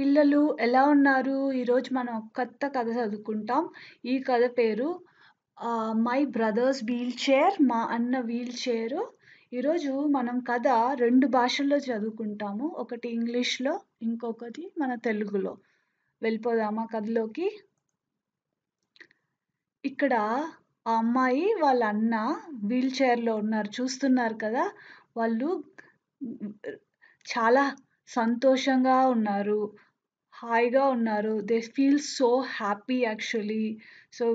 పిల్లలు ఎలా ఉన్నారు? ఈరోజు మనం ఒక కొత్త కథ చదువుకుంటాం. ఈ కథ పేరు 'మై బ్రదర్స్ వీల్ చైర్' మా అన్న వీల్ చైరు. ఈరోజు మనం కథ 2 భాషల్లో చదువుకుంటాము. ఒకటి ఇంగ్లీష్‌లో, ఇంకొకటి మన తెలుగులో. వెళ్ళిపోదామా కథలోకి? ఇక్కడ ఆ అమ్మాయి, వాళ్ళ అన్న వీల్ చైర్‌లో ఉన్నారు. చూస్తున్నారు కదా! వాళ్ళు చాలా సంతోషంగా ఉన్నారు. హాయిగా ఉన్నారు. They feel so happy actually. So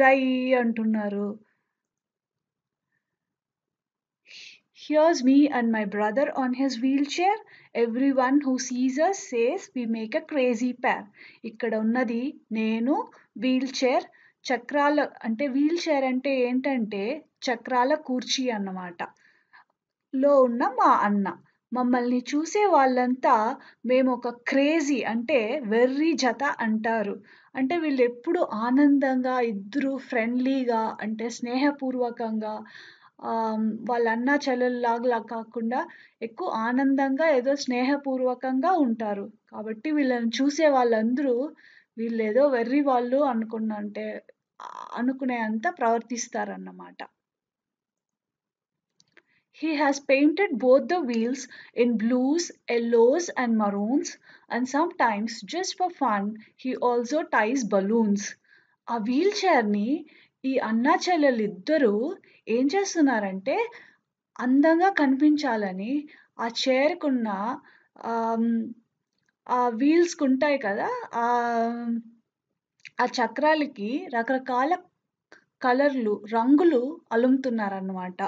రై అంటున్నారు. Here's me and my brother on his wheelchair. Everyone who sees us says we make a crazy pair. ఇక్కడ ఉన్నది నేను, వీల్ చైర్, చక్రాల అంటే వీల్ చైర్ అంటే ఏంటంటే చక్రాల కుర్చీ అన్నమాట. లో ఉన్న మా అన్న. మమ్మల్ని చూసే వాళ్ళంతా మేమొక క్రేజీ అంటే వెర్రి జత అంటారు. అంటే వీళ్ళెప్పుడు ఆనందంగా ఇద్దరు ఫ్రెండ్లీగా అంటే స్నేహపూర్వకంగా వాళ్ళ అన్నా చెల్లెల్లాగా కాకుండా ఎక్కువ ఆనందంగా ఏదో స్నేహపూర్వకంగా ఉంటారు. కాబట్టి వీళ్ళని చూసే వాళ్ళందరూ వీళ్ళేదో వెర్రి వాళ్ళు అనుకునే అంత ప్రవర్తిస్తారన్నమాట. He has painted both the wheels in blues, yellows, and maroons, and sometimes, just for fun, he also ties balloons. ఆ వీల్ చైర్‌ని ఈ అన్నా చెల్లెలిద్దరూ ఏం చేస్తున్నారంటే, అందంగా కనిపించాలని ఆ చైర్‌కున్న ఆహ్, ఆ వీల్స్‌కుంటాయి కదా! ఆహ్, ఆ చక్రాలకి రకరకాల రంగులు అలుముతున్నారన్నమాట.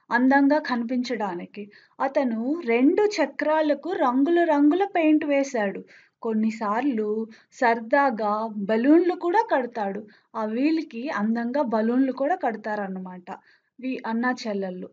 అందంగా కనిపించడానికి. అతను 2 చక్రాలకు రంగుల పెయింట్ వేశాడు. కొన్నిసార్లు సరదాగా బలూన్లు కూడా కడతాడు. ఆ వీల్‌కి అందంగా బలూన్లు కూడా కడతారన్నమాట. అన్నా చెల్లెళ్ళు.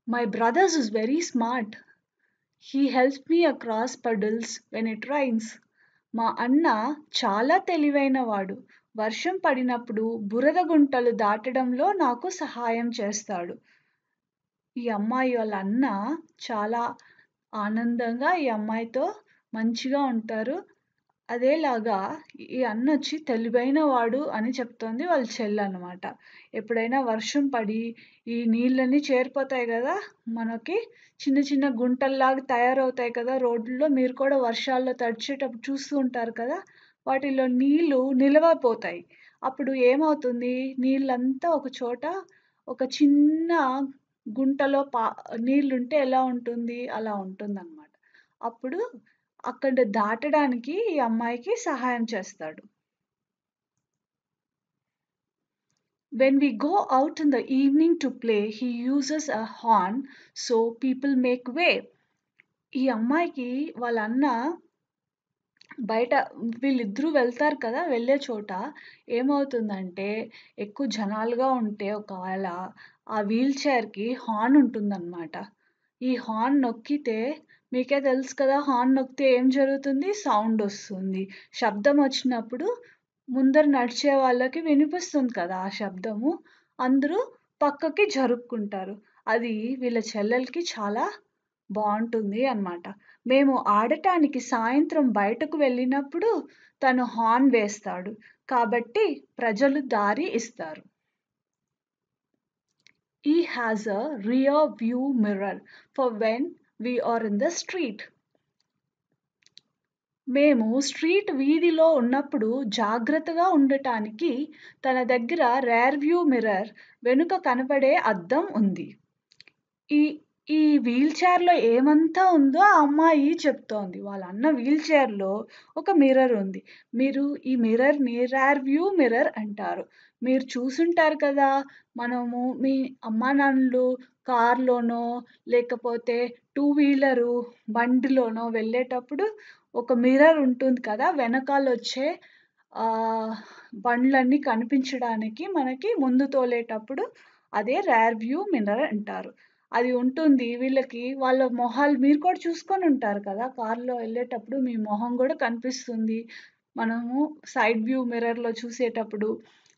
My brothers is very smart. He helps me across puddles when it rains. మా అన్న చాలా తెలివైనవాడు. వర్షం పడినప్పుడు బురద గుంటలు దాటడంలో నాకు సహాయం చేస్తాడు. ఈ అమ్మాయి వాళ్ళ అన్న చాలా ఆనందంగా ఈ అమ్మాయితో మంచిగా ఉంటారు. అదేలాగా ఈ అన్నొచ్చి తెలివైనవాడు అని చెప్తోంది వాళ్ళ చెల్లన్నమాట. ఎప్పుడైనా వర్షం పడి ఈ నీళ్ళన్నీ చేరిపోతాయి గదా! మనకి చిన్న చిన్న గుంటల్లాగా తయారవుతాయి కదా రోడ్లలో. మీరు కూడా వర్షాల్లో తడిచేటప్పుడు చూస్తూ ఉంటారు కదా! వాటిలో నీళ్ళు నిలవపోతాయి. అప్పుడు ఏమవుతుంది? నీళ్ళంతా ఒక చోట ఒక చిన్న గుంటలో నీళ్ళుంటే ఎలా ఉంటుంది? అలా ఉంటుందన్నమాట. అప్పుడు అక్కడ దాటడానికి ఈ అమ్మాయికి సహాయం చేస్తాడు. When we go out in the evening to play, he uses a horn so people make way. ఈ అమ్మాయికి వాళ్ళ అన్న బయట వీళ్ళిద్దరూ వెళ్తారు కదా! వెళ్ళే చోట ఏమవుతుందంటే ఎక్కువ జనాలుగా ఉంటే ఒకవేళ ఆ వీల్ చైర్‌కి హార్న్ ఉంటుందన్నమాట. ఈ హార్న్ నొక్కితే మీకే తెలుసు కదా! హార్న్ నొక్కితే ఏం జరుగుతుంది? సౌండ్ ఒస్తుంది. శబ్దం వచ్చినప్పుడు ముందర నడిచే వాళ్ళకి వినిపిస్తుంది కదా! ఆ శబ్దము. అందరూ పక్కకి జరుక్కుంటారు. అది వీళ్ళ చెల్లెలికి చాలా బావుంటుంది అన్నమాట. మేము ఆడటానికి సాయంత్రం బయటకు వెళ్ళినప్పుడు తను హార్న్ వేస్తాడు. కాబట్టి ప్రజలు దారి ఇస్తారు. He has a rear view mirror for when we are in the street. మేము వీధిలో ఉన్నప్పుడు జాగ్రత్తగా ఉండటానికి తన దగ్గర రేర్ వ్యూ మిర్రర్ వెనుక కనపడే అద్దం ఉంది. ఈ ఈ వీల్ చైర్‌లో ఏమంతా ఉందో ఆ అమ్మాయి చెప్తోంది. వాళ్ళ అన్న వీల్ చైర్‌లో ఒక మిర్రర్ ఉంది. మీరు ఈ మిర్రర్‌ని రేర్ వ్యూ మిర్రర్ అంటారు. మీరు చూసుంటారు కదా! మనము మీ అమ్మానాన్నలు కార్‌లోనో లేకపోతే టూ వీలరు బండిలోనో వెళ్ళేటప్పుడు ఒక మిర్రర్ ఉంటుంది కదా! వెనకాలొచ్చే ఆహ్, బండ్లన్నీ కనిపించడానికి మనకి ముందు తోలేటప్పుడు అదే రేర్ వ్యూ మిర్రర్ అంటారు. అది ఉంటుంది. వీళ్ళకి వాళ్ళ మొహాలు మీరు కూడా చూసుకొనుంటారు కదా! కార్‌లో ఎళ్ళేటప్పుడు మీ మొహం గూడా కనిపిస్తుంది. మనము సైడ్ వ్యూ మిర్రర్‌లో చూసేటప్పుడు.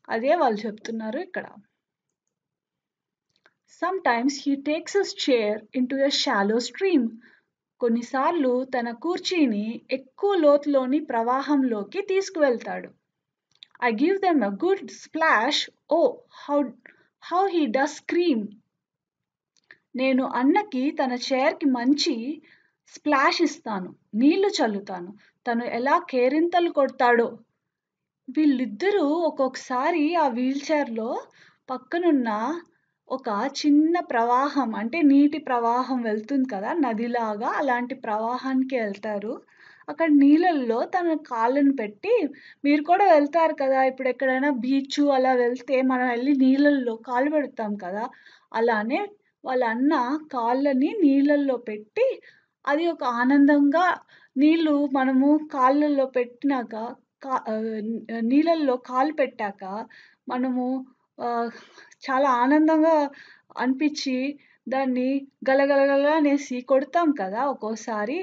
అదే వాళ్ళు చెప్తున్నారు ఇక్కడ. Sometimes he takes his chair into a shallow stream. కొన్నిసార్లు తన కుర్చీని ఎక్కువ లోతులోని ప్రవాహంలోకి తీసుకువెళ్తాడు. I give them a good splash. Oh, how he does scream. నేను అన్నకి తన చైర్కి మంచి స్ప్లాష్ ఇస్తాను, నీళ్లు చల్లుతాను. తను ఎలా కేరింతలు కొడతాడో. వీళ్ళిద్దరూ ఒక్కొక్కసారి ఆ వీల్ చైర్లో పక్కనున్న ఒక చిన్న ప్రవాహం అంటే నీటి ప్రవాహం వెళ్తుంది కదా నదిలాగా, అలాంటి ప్రవాహానికి వెళ్తారు. అక్కడ నీళ్ళల్లో తన కాళ్ళను పెట్టి, మీరు కూడా వెళ్తారు కదా ఇప్పుడు ఎక్కడైనా బీచ్ అలా వెళ్తే మనం వెళ్ళి నీళ్ళల్లో కాళ్ళు పెడతాం కదా, అలానే వాళ్ళ అన్న కాళ్ళని నీళ్ళల్లో పెట్టి అది ఒక ఆనందంగా నీళ్ళు మనము కాళ్ళల్లో పెట్టినాక నీళ్ళల్లో కాలు పెట్టాక మనము చాలా ఆనందంగా అనిపించి దాన్ని గలగలగల అనేసి కొడతాం కదా ఒక్కోసారి,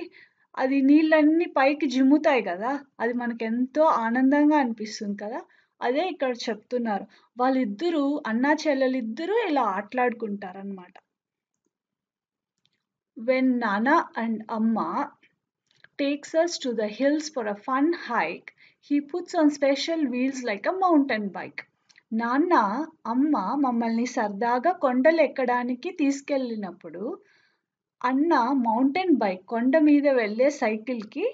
అది నీళ్ళన్నీ పైకి జిమ్ముతాయి కదా, అది మనకెంతో ఆనందంగా అనిపిస్తుంది కదా. అదే ఇక్కడ చెప్తున్నారు, వాళ్ళిద్దరూ అన్నా చెల్లెలిద్దరూ ఇలా ఆటలాడుకుంటారనమాట. When Nana and Amma takes us to the hills for a fun hike, he puts on special wheels like a mountain bike. నాన్న అమ్మ మమ్మల్ని సరదాగా కొండలు ఎక్కడానికి తీసుకెళ్ళినప్పుడు అన్న మౌంటైన్ బైక్ కొండ మీద వెళ్ళే సైకిల్కి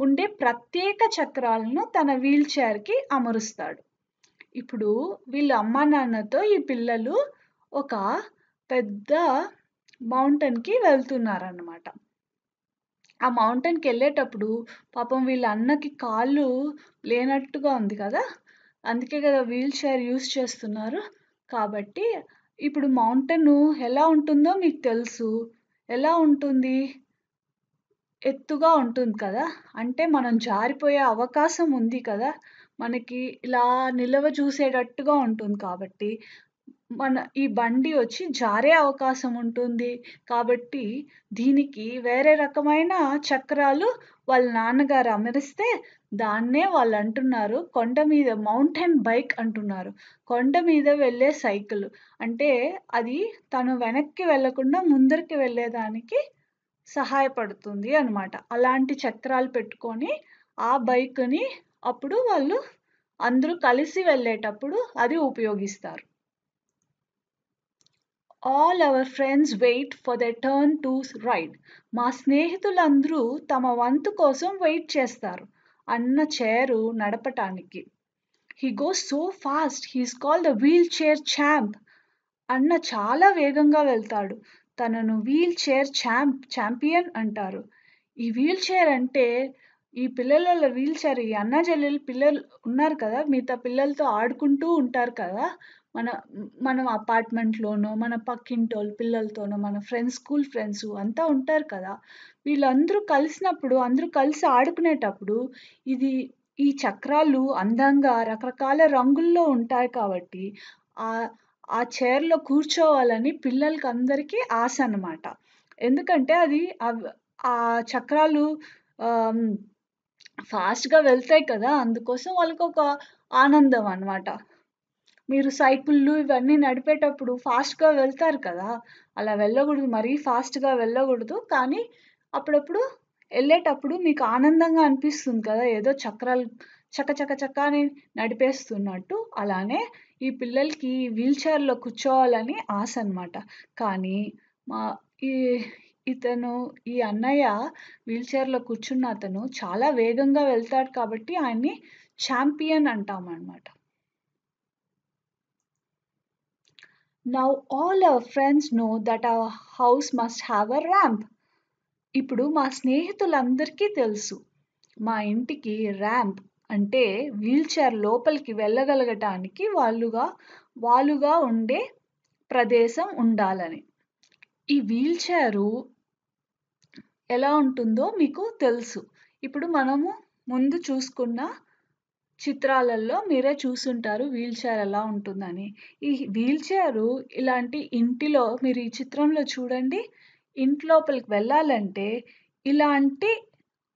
ఉండే ప్రత్యేక చక్రాలను తన వీల్ చైర్కి అమరుస్తాడు. ఇప్పుడు వీళ్ళ అమ్మా నాన్నతో ఈ పిల్లలు ఒక పెద్ద మౌంటైన్కి వెళ్తున్నారన్నమాట. ఆ మౌంటైన్కి వెళ్ళేటప్పుడు పాపం వీళ్ళ అన్నకి కాళ్ళు లేనట్టుగా ఉంది కదా, అందుకే కదా వీల్ చైర్ యూస్ చేస్తున్నారు. కాబట్టి ఇప్పుడు మౌంటైన్ ఎలా ఉంటుందో మీకు తెలుసు. ఎలా ఉంటుంది? ఎత్తుగా ఉంటుంది కదా, అంటే మనం జారిపోయే అవకాశం ఉంది కదా, మనకి ఇలా నిలవ చూసేటట్టుగా ఉంటుంది కాబట్టి ఈ బండి వచ్చి జారే అవకాశం ఉంటుంది. కాబట్టి దీనికి వేరే రకమైన చక్రాలు వాళ్ళ నాన్నగారు అమరిస్తే దాన్నే వాళ్ళు అంటున్నారు కొండ మీద మౌంటైన్ బైక్ అంటున్నారు. కొండ మీద వెళ్ళే సైకిల్ అంటే అది తను వెనక్కి వెళ్ళకుండా ముందరికి వెళ్ళేదానికి సహాయపడుతుంది అన్నమాట. అలాంటి చక్రాలు పెట్టుకొని ఆ బైక్ని అప్పుడు వాళ్ళు అందరూ కలిసి వెళ్ళేటప్పుడు అది ఉపయోగిస్తారు. All our friends wait for the turn to ride. మా స్నేహితులందరూ తమ వంతు కోసం వెయిట్ చేస్తారు అన్న చైరు నడపటానికి. He goes so fast, he's called the wheel chair champ. అన్న చాలా వేగంగా వెళ్తాడు, తనను వీల్ చైర్ ఛాంపియన్ అంటారు. ఈ వీల్ చైర్ అంటే ఈ పిల్లల వీల్ చైర్, ఈ అన్నా చెల్లెలు పిల్లలు ఉన్నారు కదా, మిగతా పిల్లలతో ఆడుకుంటూ ఉంటారు కదా, మనం అపార్ట్మెంట్లోనో మన పక్కింటోళ్ళ పిల్లలతోనో మన ఫ్రెండ్స్ స్కూల్ ఫ్రెండ్స్ అంతా ఉంటారు కదా, వీళ్ళందరూ కలిసినప్పుడు అందరూ కలిసి ఆడుకునేటప్పుడు ఈ చక్రాలు అందంగా రకరకాల రంగుల్లో ఉంటాయి కాబట్టి ఆ చైర్లో కూర్చోవాలని పిల్లలకి అందరికీ ఆశ అన్నమాట. ఎందుకంటే ఆ చక్రాలు ఫాస్ట్గా వెళ్తాయి కదా, అందుకోసం వాళ్ళకి ఒక ఆనందం అన్నమాట. మీరు సైకిళ్ళు ఇవన్నీ నడిపేటప్పుడు ఫాస్ట్గా వెళ్తారు కదా, అలా వెళ్ళకూడదు, మరీ ఫాస్ట్గా వెళ్ళకూడదు, కానీ అప్పుడప్పుడు వెళ్ళేటప్పుడు మీకు ఆనందంగా అనిపిస్తుంది కదా, ఏదో చక్రాలు చక చక చక అని నడిపేస్తున్నట్టు. అలానే ఈ పిల్లలకి వీల్ చైర్లో కూర్చోవాలని ఆశ అన్నమాట. కానీ ఈ అన్నయ్య వీల్ చైర్లో కూర్చున్న అతను చాలా వేగంగా వెళ్తాడు కాబట్టి ఆయన్ని champion అంటామన్నమాట. Now all our friends know that our house must have a ramp. ఇప్పుడు మా స్నేహితులందరికీ తెలుసు మా ఇంటికి ర్యాంప్ అంటే వీల్ చైర్ లోపలికి వెళ్ళగలగటానికి వాలుగా ఉండే ప్రదేశం ఉండాలని. ఈ వీల్ చైరు ఎలా ఉంటుందో మీకు తెలుసు. ఇప్పుడు మనము ముందు చూసుకున్న చిత్రాలలో మీరే చూసుంటారు వీల్ చైర్ ఎలా ఉంటుందని. ఈ వీల్ చైరు ఇలాంటి ఇంటిలో మీరు ఈ చిత్రంలో చూడండి, ఇంటి లోపలికి వెళ్ళాలంటే ఇలాంటి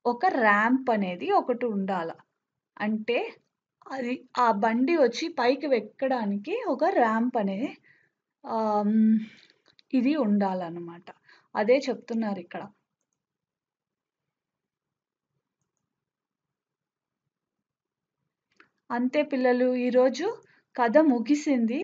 ఒక ర్యాంప్ అనేది ఒకటి ఉండాల. అంటే ఆ బండి వచ్చి పైకి ఎక్కడానికి ఒక ర్యాంప్ అనేది ఇది ఉండాలన్నమాట. అదే చెప్తున్నారు ఇక్కడ. అంతే పిల్లలు, ఈరోజు కథ ముగిసింది.